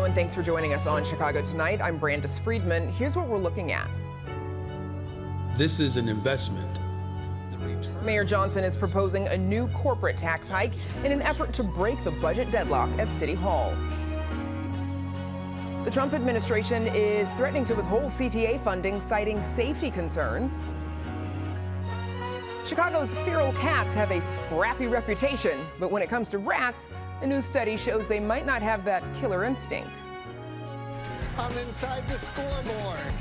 everyone. Thanks for joining us on Chicago Tonight. I'm Brandis Friedman. Here's what we're looking at. This is an investment. Mayor Johnson is proposing a new corporate tax hike in an effort to break the budget deadlock at City Hall. The Trump administration is threatening to withhold CTA funding, citing safety concerns. Chicago's feral cats have a scrappy reputation, but when it comes to rats, a new study shows they might not have that killer instinct. I'm inside the scoreboard.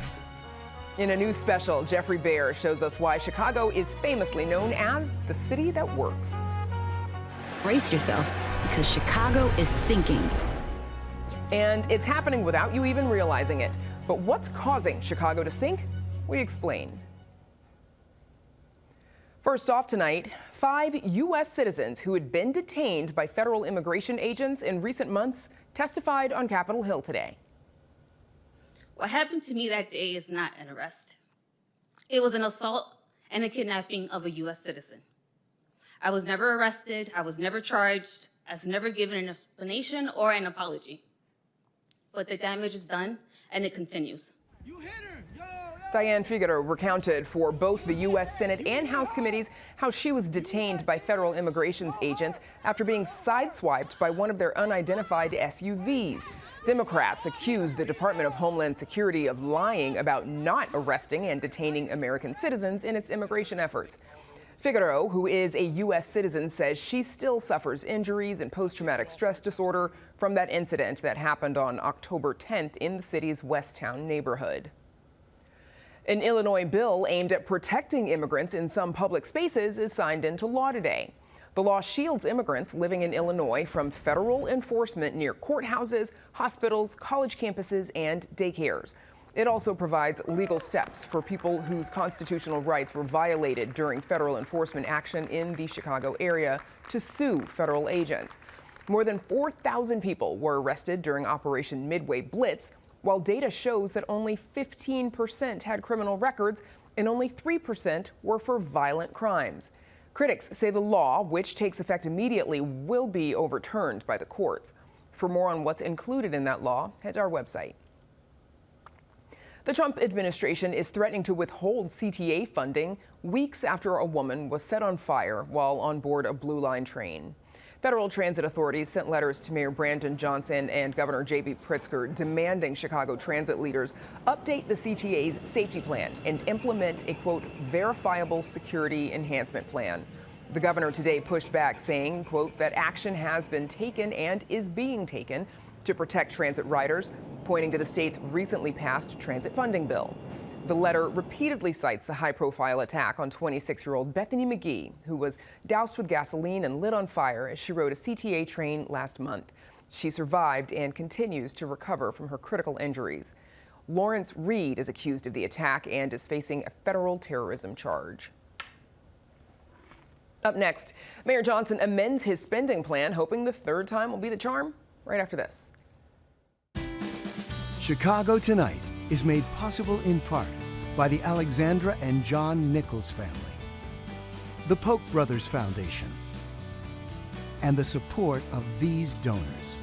In a new special, Geoffrey Baer shows us why Chicago is famously known as the city that works. Brace yourself, because Chicago is sinking. And it's happening without you even realizing it. But what's causing Chicago to sink? We explain. First off tonight, 5 U.S. citizens who had been detained by federal immigration agents in recent months testified on Capitol Hill today. What happened to me that day is not an arrest. It was an assault and a kidnapping of a U.S. citizen. I was never arrested. I was never charged. I was never given an explanation or an apology. But the damage is done, and it continues. You hit her! Diane Figueroa recounted for both the U.S. Senate and House committees how she was detained by federal immigration agents after being sideswiped by one of their unidentified SUVs. Democrats accused the Department of Homeland Security of lying about not arresting and detaining American citizens in its immigration efforts. Figueroa, who is a U.S. citizen, says she still suffers injuries and post-traumatic stress disorder from that incident that happened on October 10th in the city's Westtown neighborhood. An Illinois bill aimed at protecting immigrants in some public spaces is signed into law today. The law shields immigrants living in Illinois from federal enforcement near courthouses, hospitals, college campuses, and daycares. It also provides legal steps for people whose constitutional rights were violated during federal enforcement action in the Chicago area to sue federal agents. More than 4,000 people were arrested during Operation Midway Blitz, while data shows that only 15% had criminal records and only 3% were for violent crimes. Critics say the law, which takes effect immediately, will be overturned by the courts. For more on what's included in that law, head to our website. The Trump administration is threatening to withhold CTA funding weeks after a woman was set on fire while on board a Blue Line train. Federal transit authorities sent letters to Mayor Brandon Johnson and Governor J.B. Pritzker demanding Chicago transit leaders update the CTA's safety plan and implement a, quote, verifiable security enhancement plan. The governor today pushed back, saying, quote, that action has been taken and is being taken to protect transit riders, pointing to the state's recently passed transit funding bill. The letter repeatedly cites the high-profile attack on 26-year-old Bethany McGee, who was doused with gasoline and lit on fire as she rode a CTA train last month. She survived and continues to recover from her critical injuries. Lawrence Reed is accused of the attack and is facing a federal terrorism charge. Up next, Mayor Johnson amends his spending plan, hoping the third time will be the charm. Right after this. Chicago Tonight is made possible in part by the Alexandra and John Nichols family, the Polk Brothers Foundation, and the support of these donors.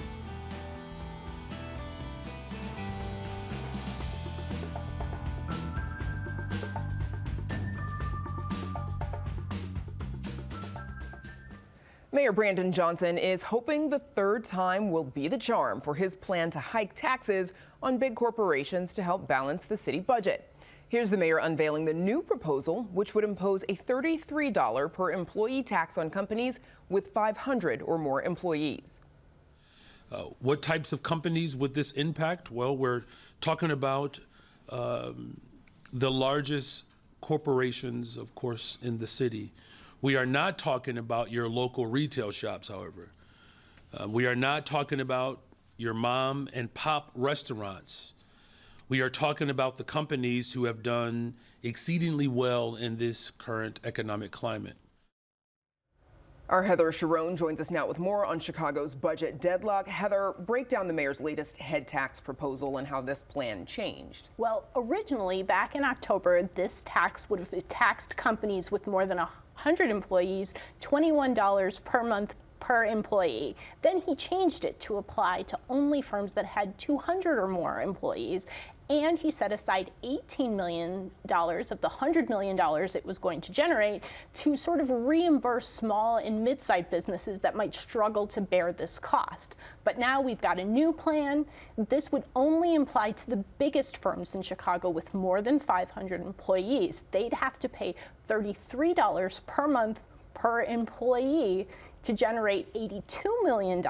Mayor Brandon Johnson is hoping the third time will be the charm for his plan to hike taxes on big corporations to help balance the city budget. Here's the mayor unveiling the new proposal, which would impose a $33 per employee tax on companies with 500 or more employees. What types of companies would this impact? Well, we're talking about the largest corporations, of course, in the city. We are not talking about your local retail shops, however. We are not talking about your mom and pop restaurants. We are talking about the companies who have done exceedingly well in this current economic climate. Our Heather Sharon joins us now with more on Chicago's budget deadlock. Heather, break down the mayor's latest head tax proposal and how this plan changed. Well, originally, back in October, this tax would have taxed companies with more than 100 employees $21 per month per employee. Then he changed it to apply to only firms that had 200 or more employees. And he set aside $18 million of the $100 million it was going to generate to sort of reimburse small and mid-sized businesses that might struggle to bear this cost. But now we've got a new plan. This would only apply to the biggest firms in Chicago with more than 500 employees. They'd have to pay $33 per month per employee to generate $82 million,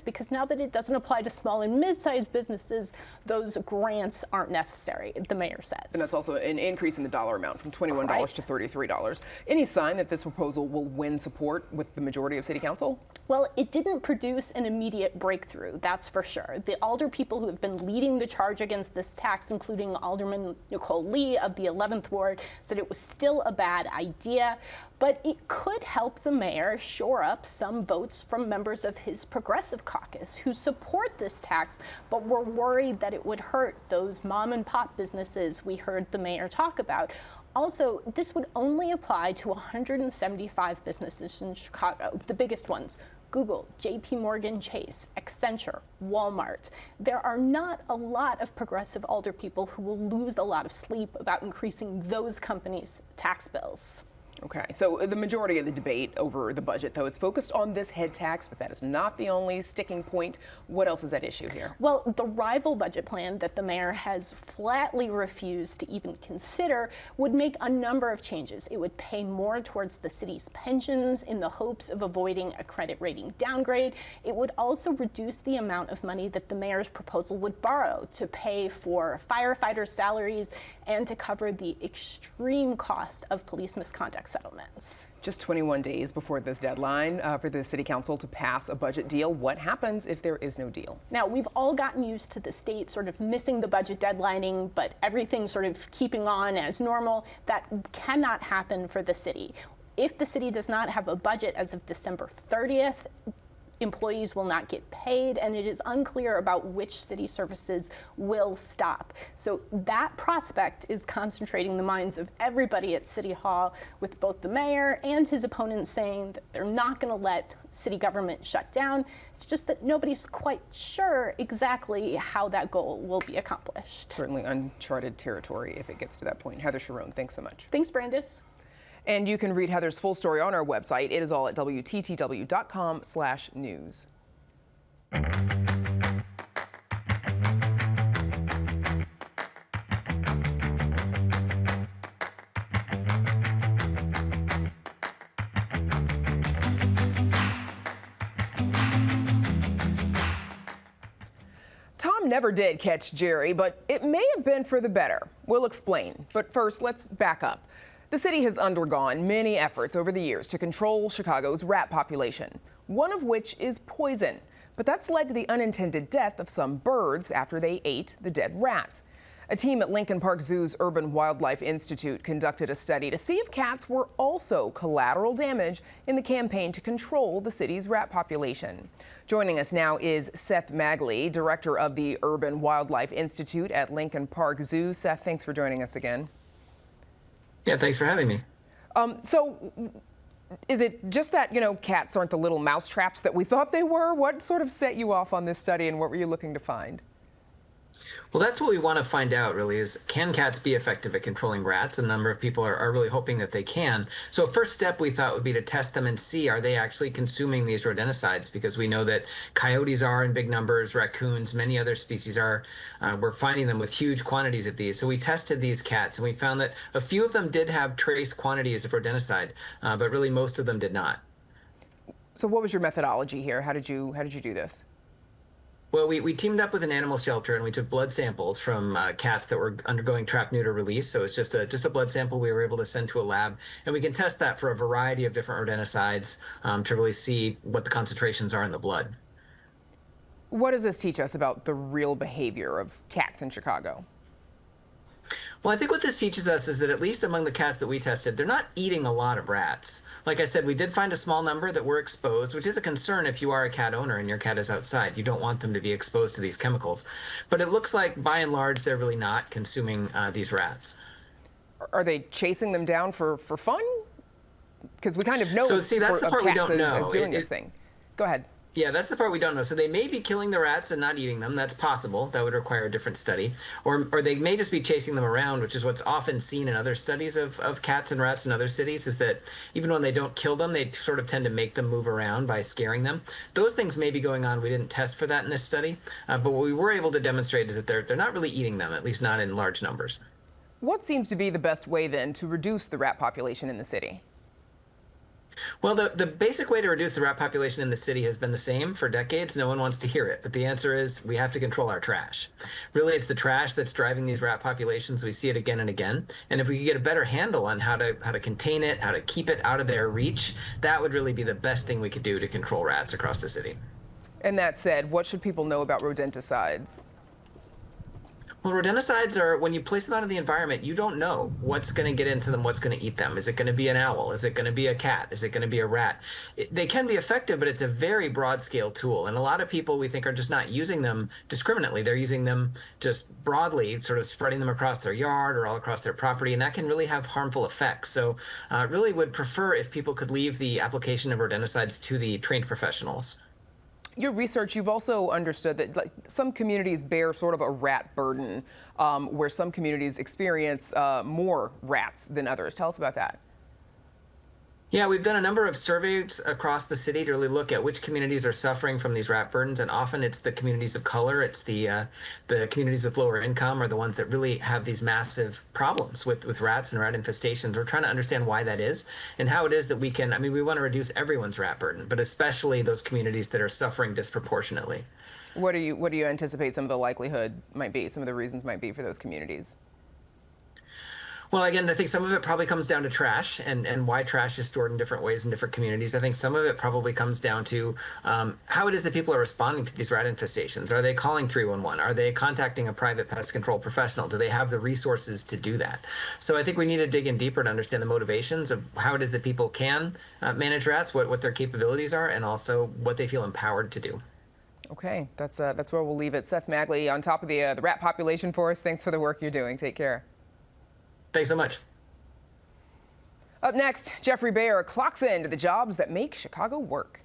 because now that it doesn't apply to small and mid-sized businesses, those grants aren't necessary, the mayor says. And that's also an increase in the dollar amount from $21 to $33. Any sign that this proposal will win support with the majority of City Council? Well, it didn't produce an immediate breakthrough, that's for sure. The alder people who have been leading the charge against this tax, including Alderman Nicole Lee of the 11th Ward, said it was still a bad idea. But it could help the mayor shore up some votes from members of his progressive caucus who support this tax, but were worried that it would hurt those mom and pop businesses we heard the mayor talk about. Also, this would only apply to 175 businesses in Chicago, the biggest ones: Google, JP Morgan Chase, Accenture, Walmart. There are not a lot of progressive alder people who will lose a lot of sleep about increasing those companies' tax bills. Okay, so the majority of the debate over the budget, though, it's focused on this head tax, but that is not the only sticking point. What else is at issue here? Well, the rival budget plan that the mayor has flatly refused to even consider would make a number of changes. It would pay more towards the city's pensions in the hopes of avoiding a credit rating downgrade. It would also reduce the amount of money that the mayor's proposal would borrow to pay for firefighters' salaries and to cover the extreme cost of police misconduct settlements. Just 21 days before this deadline for the City Council to pass a budget deal. What happens if there is no deal? Now, we've all gotten used to the state sort of missing the budget deadlining, but everything sort of keeping on as normal. That cannot happen for the city. If the city does not have a budget as of December 30th, employees will not get paid, and it is unclear about which city services will stop. So that prospect is concentrating the minds of everybody at City Hall, with both the mayor and his opponents saying that they're not going to let city government shut down. It's just that nobody's quite sure exactly how that goal will be accomplished. Certainly uncharted territory if it gets to that point. Heather Sharon, thanks so much. Thanks, Brandis. And you can read Heather's full story on our website. It is all at WTTW.com/news. Tom never did catch Jerry, but it may have been for the better. We'll explain. But first, let's back up. The city has undergone many efforts over the years to control Chicago's rat population, one of which is poison. But that's led to the unintended death of some birds after they ate the dead rats. A team at Lincoln Park Zoo's Urban Wildlife Institute conducted a study to see if cats were also collateral damage in the campaign to control the city's rat population. Joining us now is Seth Magley, director of the Urban Wildlife Institute at Lincoln Park Zoo. Seth, thanks for joining us again. Yeah, thanks for having me. So is it just that, cats aren't the little mouse traps that we thought they were? What sort of set you off on this study, and what were you looking to find? Well, that's what we want to find out, really, is can cats be effective at controlling rats? A number of people are really hoping that they can. So a first step we thought would be to test them and see, are they actually consuming these rodenticides? Because we know that coyotes are in big numbers, raccoons, many other species are. We're finding them with huge quantities of these. So we tested these cats, and we found that a few of them did have trace quantities of rodenticide, but really most of them did not. So what was your methodology here? How did you do this? Well, we teamed up with an animal shelter, and we took blood samples from cats that were undergoing trap-neuter release. So it's just a blood sample we were able to send to a lab, and we can test that for a variety of different rodenticides to really see what the concentrations are in the blood. What does this teach us about the real behavior of cats in Chicago? Well, I think what this teaches us is that at least among the cats that we tested, they're not eating a lot of rats. Like I said, we did find a small number that were exposed, which is a concern if you are a cat owner and your cat is outside. You don't want them to be exposed to these chemicals. But it looks like, by and large, they're really not consuming these rats. Are they chasing them down for fun? Because we kind of know so, see, that's the part we don't know. As doing this thing. Go ahead. Yeah, that's the part we don't know. So they may be killing the rats and not eating them. That's possible. That would require a different study. Or they may just be chasing them around, which is what's often seen in other studies of cats and rats in other cities, is that even when they don't kill them, they sort of tend to make them move around by scaring them. Those things may be going on. We didn't test for that in this study. But what we were able to demonstrate is that they're not really eating them, at least not in large numbers. What seems to be the best way then to reduce the rat population in the city? Well, the basic way to reduce the rat population in the city has been the same for decades. No one wants to hear it. But the answer is we have to control our trash. Really, it's the trash that's driving these rat populations. We see it again and again. And if we could get a better handle on how to contain it, how to keep it out of their reach, that would really be the best thing we could do to control rats across the city. And that said, what should people know about rodenticides? Well, rodenticides are, when you place them out in the environment, you don't know what's going to get into them, what's going to eat them. Is it going to be an owl? Is it going to be a cat? Is it going to be a rat? They can be effective, but it's a very broad-scale tool. And a lot of people, we think, are just not using them discriminately. They're using them just broadly, sort of spreading them across their yard or all across their property, and that can really have harmful effects. So really would prefer if people could leave the application of rodenticides to the trained professionals. Your research, you've also understood that some communities bear sort of a rat burden, where some communities experience more rats than others. Tell us about that. Yeah, we've done a number of surveys across the city to really look at which communities are suffering from these rat burdens, and often it's the communities of color, it's the communities with lower income are the ones that really have these massive problems with rats and rat infestations. We're trying to understand why that is and how it is that we can, I mean, we want to reduce everyone's rat burden, but especially those communities that are suffering disproportionately. What do you anticipate some of the likelihood might be, some of the reasons might be for those communities? Well, again, I think some of it probably comes down to trash and why trash is stored in different ways in different communities. I think some of it probably comes down to how it is that people are responding to these rat infestations. Are they calling 311? Are they contacting a private pest control professional? Do they have the resources to do that? So I think we need to dig in deeper to understand the motivations of how it is that people can manage rats, what their capabilities are, and also what they feel empowered to do. Okay, that's where we'll leave it. Seth Magley, on top of the rat population for us. Thanks for the work you're doing. Take care. Thanks so much. Up next, Geoffrey Baer clocks into the jobs that make Chicago work.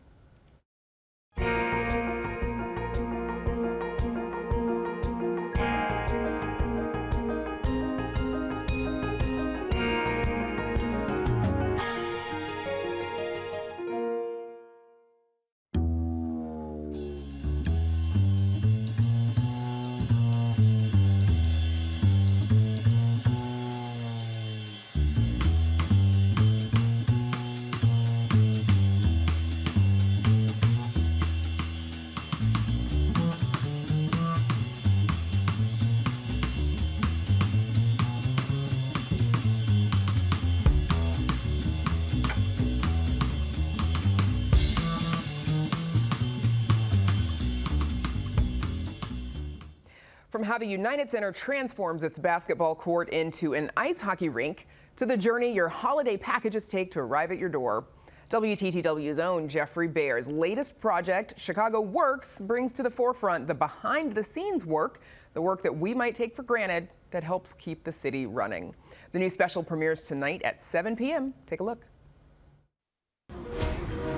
From how the United Center transforms its basketball court into an ice hockey rink to the journey your holiday packages take to arrive at your door, WTTW's own Geoffrey Baer's latest project, Chicago Works, brings to the forefront the behind-the-scenes work, the work that we might take for granted that helps keep the city running. The new special premieres tonight at 7 p.m. Take a look.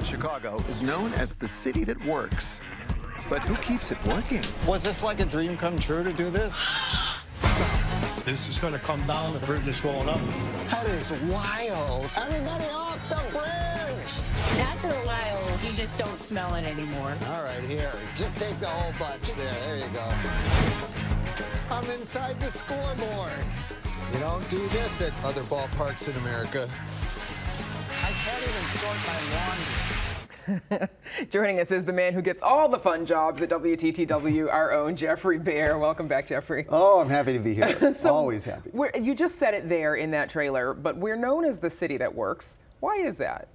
Chicago is known as the city that works. But who keeps it working? Was this like a dream come true to do this? This is going to come down, the bridge is swollen up. That is wild. Everybody off the bridge. After a while, you just don't smell it anymore. All right, here. Just take the whole bunch there. There you go. I'm inside the scoreboard. You don't do this at other ballparks in America. I can't even sort my laundry. Joining us is the man who gets all the fun jobs at WTTW, our own Geoffrey Baer. Welcome back, Geoffrey. Oh, I'm happy to be here. Always happy. You just said it there in that trailer, but we're known as the city that works. Why is that?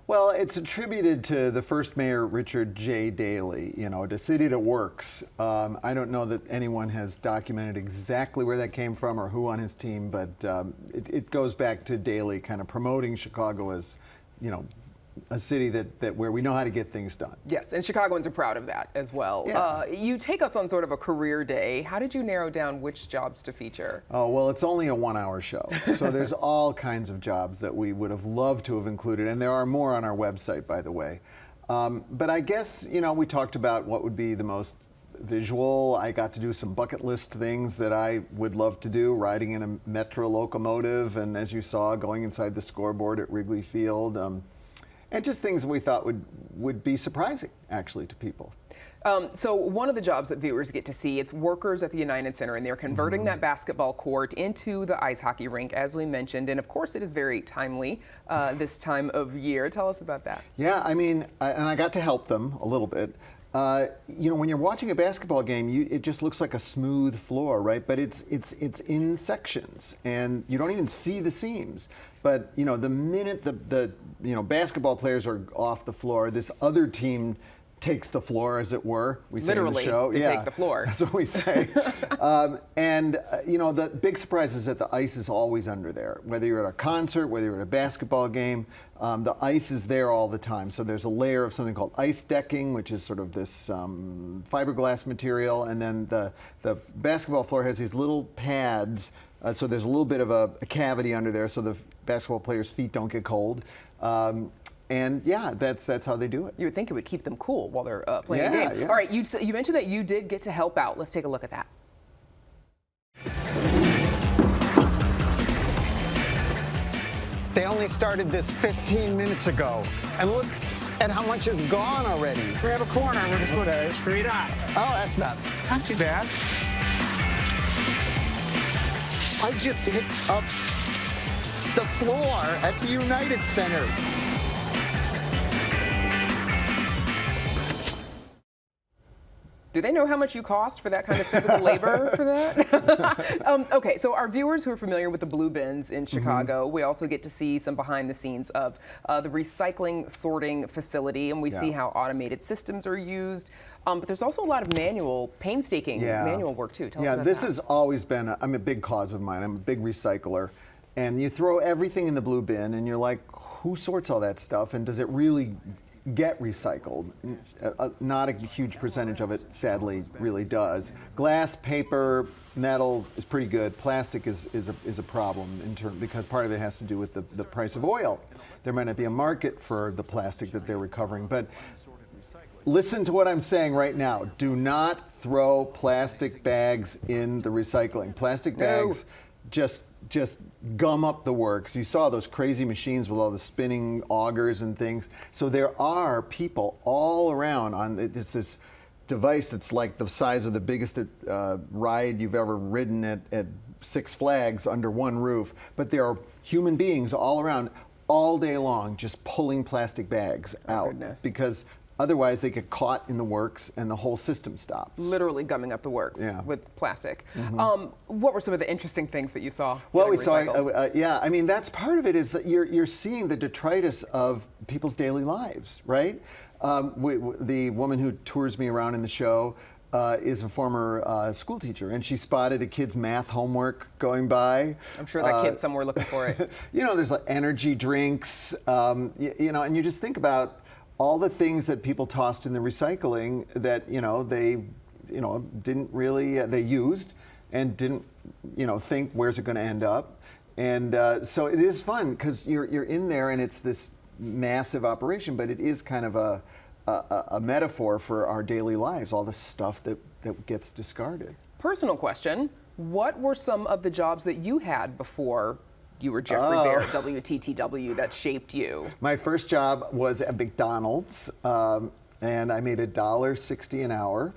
Well, it's attributed to the first mayor, Richard J. Daley, the city that works. I don't know that anyone has documented exactly where that came from or who on his team, but it goes back to Daley kind of promoting Chicago as, a city that where we know how to get things done. Yes, and Chicagoans are proud of that as well. Yeah. You take us on sort of a career day. How did you narrow down which jobs to feature? Oh, well, it's only a 1-hour show. So there's all kinds of jobs that we would have loved to have included, and there are more on our website, by the way. But I guess, you know, we talked about what would be the most visual. I got to do some bucket list things that I would love to do, riding in a Metro locomotive, and as you saw, going inside the scoreboard at Wrigley Field, and just things that we thought would be surprising, actually, to people. So one of the jobs that viewers get to see, it's workers at the United Center, and they're converting that basketball court into the ice hockey rink, as we mentioned. And of course, it is very timely this time of year. Tell us about that. Yeah, I mean, and I got to help them a little bit. You know, when you're watching a basketball game, it just looks like a smooth floor, right? But it's in sections, and you don't even see the seams. But you know, the minute the basketball players are off the floor, this other team takes the floor, as it were. We say in the show. They take the floor. That's what we say. You know, the big surprise is that the ice is always under there. Whether you're at a concert, whether you're at a basketball game, the ice is there all the time. So there's a layer of something called ice decking, which is sort of this fiberglass material, and then the basketball floor has these little pads. So there's a little bit of a cavity under there, so the basketball players' feet don't get cold. And yeah, that's how they do it. You would think it would keep them cool while they're playing a game. Yeah. All right, you mentioned that you did get to help out. Let's take a look at that. They only started this 15 minutes ago. And look at how much is gone already. We have a corner. We're just going straight on. Oh, that's not Too bad. I just hit up the floor at the United Center. Do they know how much you cost for that kind of physical labor for that? Okay, so our viewers who are familiar with the blue bins in Chicago, we also get to see some behind the scenes of the recycling sorting facility, and we see how automated systems are used. But there's also a lot of painstaking manual work too. Tell us about this that. has always been, I'm a big cause of mine. I'm a big recycler. And you throw everything in the blue bin and you're like, who sorts all that stuff? And does it really get recycled? Not a huge percentage of it, sadly, really does. Glass, paper, metal is pretty good. Plastic is a problem because part of it has to do with the price of oil. There might not be a market for the plastic that they're recovering. But listen to what I'm saying right now. Do not throw plastic bags in the recycling. Plastic bags just gum up the works. You saw those crazy machines with all the spinning augers and things. So there are people all around on it's this device that's like the size of the biggest ride you've ever ridden at Six Flags under one roof. But there are human beings all around all day long just pulling plastic bags out because otherwise they get caught in the works and the whole system stops. Literally gumming up the works with plastic. Mm-hmm. What were some of the interesting things that you saw? Well, we saw, I mean, that's part of it is that you're seeing the detritus of people's daily lives, right? The woman who tours me around in the show is a former school teacher, and she spotted a kid's math homework going by. I'm sure that kid's somewhere looking for it. You know, there's like energy drinks, you know, and you just think about all the things that people tossed in the recycling that, they didn't really, they used and didn't, think where's it going to end up. And so it is fun because you're in there and it's this massive operation, but it is kind of a metaphor for our daily lives, all the stuff that gets discarded. Personal question, what were some of the jobs that you had before you were Geoffrey Baer at WTTW that shaped you? My first job was at McDonald's, and I made $1.60 an hour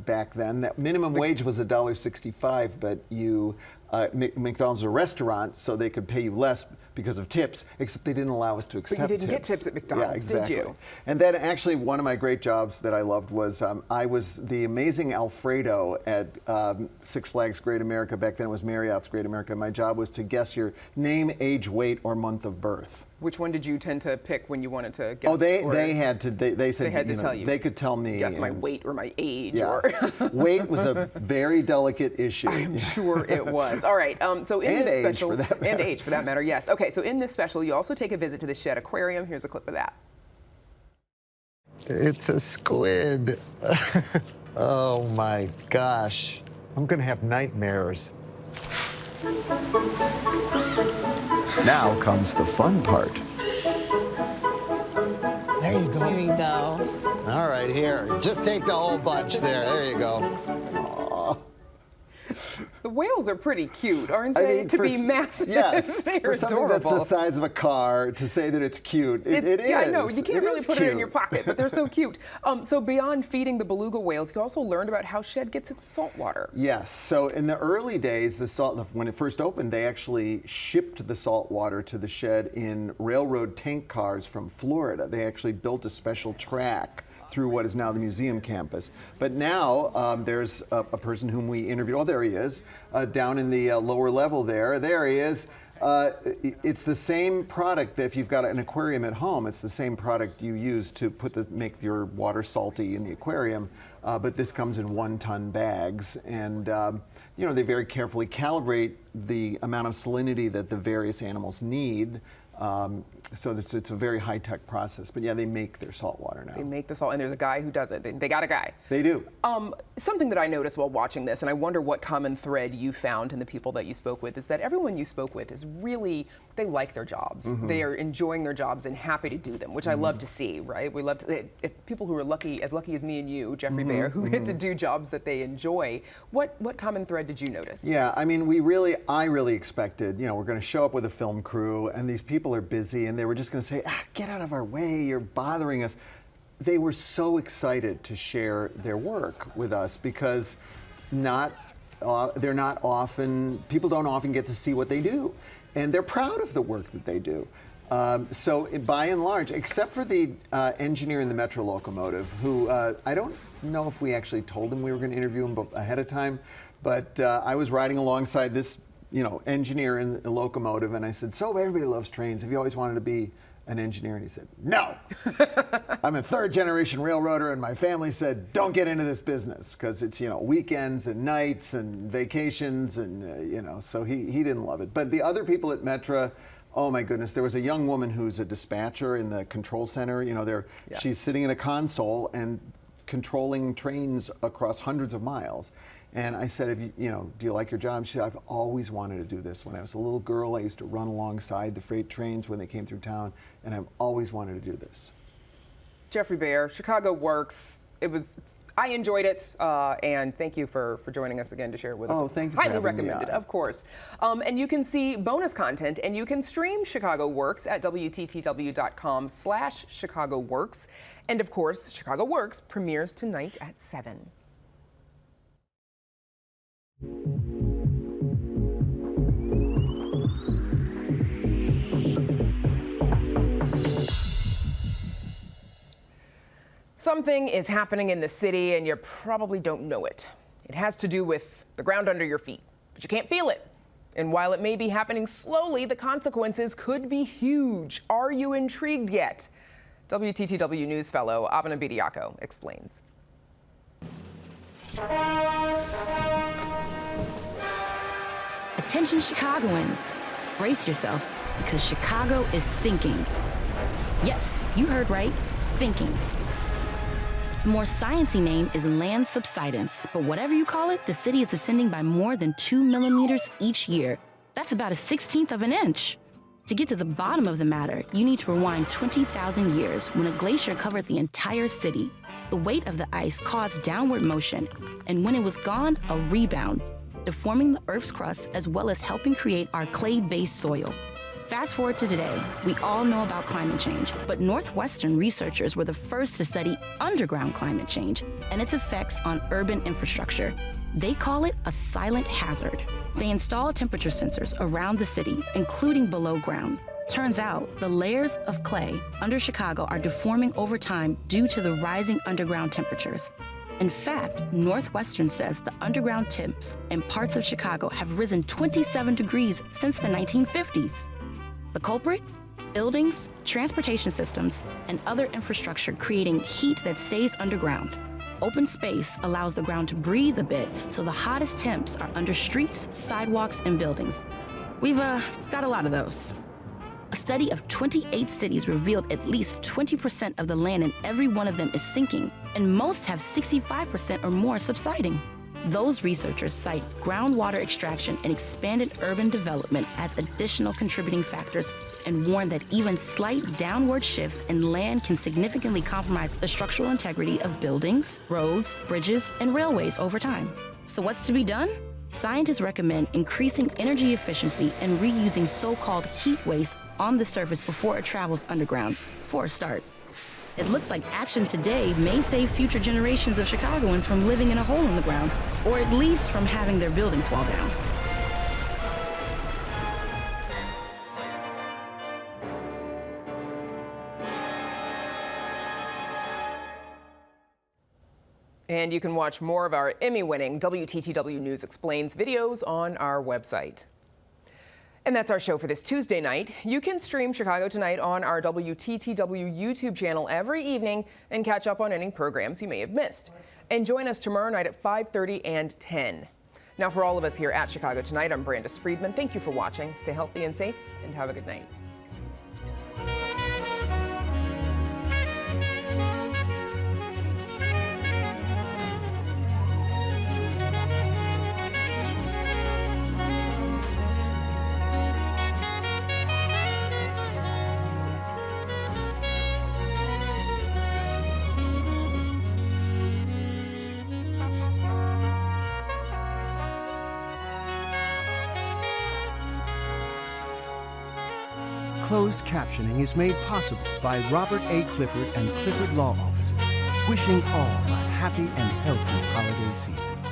back then. That minimum wage was $1.65, but McDonald's is a restaurant, so they could pay you less because of tips, except they didn't allow us to accept tips. But you didn't get tips at McDonald's, did you? And then actually one of my great jobs that I loved was I was the amazing Alfredo at Six Flags Great America. Back then it was Marriott's Great America. My job was to guess your name, age, weight, or month of birth. Which one did you tend to pick when you wanted to guess? Oh, they had to. They said they had to tell you. They could tell me. Guess my weight or my age. Yeah. Or weight was a very delicate issue. I'm sure it was. All right. So in and this age special, for that matter. And age for that matter. Yes. Okay. So in this special, you also take a visit to the Shed Aquarium. Here's a clip of that. It's a squid. Oh my gosh. I'm gonna have nightmares. Now comes the fun part. There There you go. Here you go. All right, here. Just take the whole bunch there. There you go. Aw. The whales are pretty cute, aren't they? I mean, to be massive. Yes, They're for something adorable. that's the size of a car, to say that it's cute, it is. Yeah, I know. You can't really put it in cute. your pocket, but they're so cute. So beyond feeding the beluga whales, you also learned about how Shedd gets its salt water. Yes. So in the early days, when it first opened, they actually shipped the salt water to the Shedd in railroad tank cars from Florida. They actually built a special track through what is now the museum campus. But now there's a person whom we interviewed. Oh, there he is, down in the lower level there. There he is. It's the same product that if you've got an aquarium at home, it's the same product you use to make your water salty in the aquarium, but this comes in 1-ton bags. And you know, they very carefully calibrate the amount of salinity that the various animals need. So it's a very high-tech process. But yeah, they make their salt water now. They make the salt, and there's a guy who does it. They got a guy. They do. Something that I noticed while watching this, and I wonder what common thread you found in the people that you spoke with, is that everyone you spoke with is really, they like their jobs. Mm-hmm. They are enjoying their jobs and happy to do them, which I love to see, right? We love to, if people who are lucky as me and you, Geoffrey Baer, who get to do jobs that they enjoy, what common thread did you notice? Yeah, I mean, I really expected, you know, we're going to show up with a film crew, and these people are busy, and they were just going to say, get out of our way, you're bothering us. They were so excited to share their work with us because people don't often get to see what they do. And they're proud of the work that they do. So by and large, except for the engineer in the Metro locomotive, who I don't know if we actually told him we were going to interview him ahead of time, but I was riding alongside this, engineer in the locomotive, and I said, "So everybody loves trains. Have you always wanted to be an engineer?" And he said, "No. I'm a third-generation railroader, and my family said, don't get into this business because it's, weekends and nights and vacations, and, so he didn't love it." But the other people at Metra, oh my goodness, there was a young woman who's a dispatcher in the control center. Yes. She's sitting in a console and controlling trains across hundreds of miles. And I said, do you like your job? She said, "I've always wanted to do this. When I was a little girl, I used to run alongside the freight trains when they came through town, and I've always wanted to do this." Geoffrey Baer, Chicago Works. I enjoyed it, and thank you for joining us again to share it with us. Oh, thank you for Highly having me recommended, on. of course. And you can see bonus content, and you can stream Chicago Works at WTTW.com/Chicago Works. And of course, Chicago Works premieres tonight at 7. Something is happening in the city and you probably don't know it. It has to do with the ground under your feet, but you can't feel it. And while it may be happening slowly, the consequences could be huge. Are you intrigued yet? WTTW News fellow Abena Bediako explains. Attention Chicagoans, brace yourself because Chicago is sinking. Yes, you heard right, sinking. The more sciencey name is land subsidence, but whatever you call it, the city is ascending by more than 2 millimeters each year. That's about a 1/16 of an inch. To get to the bottom of the matter, you need to rewind 20,000 years when a glacier covered the entire city. The weight of the ice caused downward motion, and when it was gone, a rebound, deforming the Earth's crust as well as helping create our clay-based soil. Fast forward to today, we all know about climate change, but Northwestern researchers were the first to study underground climate change and its effects on urban infrastructure. They call it a silent hazard. They install temperature sensors around the city, including below ground. Turns out the layers of clay under Chicago are deforming over time due to the rising underground temperatures. In fact, Northwestern says the underground temps in parts of Chicago have risen 27 degrees since the 1950s. The culprit? Buildings, transportation systems, and other infrastructure creating heat that stays underground. Open space allows the ground to breathe a bit, so the hottest temps are under streets, sidewalks, and buildings. We've got a lot of those. A study of 28 cities revealed at least 20% of the land in every one of them is sinking, and most have 65% or more subsiding. Those researchers cite groundwater extraction and expanded urban development as additional contributing factors and warn that even slight downward shifts in land can significantly compromise the structural integrity of buildings, roads, bridges, and railways over time. So what's to be done? Scientists recommend increasing energy efficiency and reusing so-called heat waste on the surface before it travels underground, for a start. It looks like action today may save future generations of Chicagoans from living in a hole in the ground, or at least from having their buildings fall down. And you can watch more of our Emmy-winning WTTW News Explains videos on our website. And that's our show for this Tuesday night. You can stream Chicago Tonight on our WTTW YouTube channel every evening and catch up on any programs you may have missed. And join us tomorrow night at 5:30 and 10. Now, for all of us here at Chicago Tonight, I'm Brandis Friedman. Thank you for watching. Stay healthy and safe, and have a good night. Closed captioning is made possible by Robert A. Clifford and Clifford Law Offices, wishing all a happy and healthy holiday season.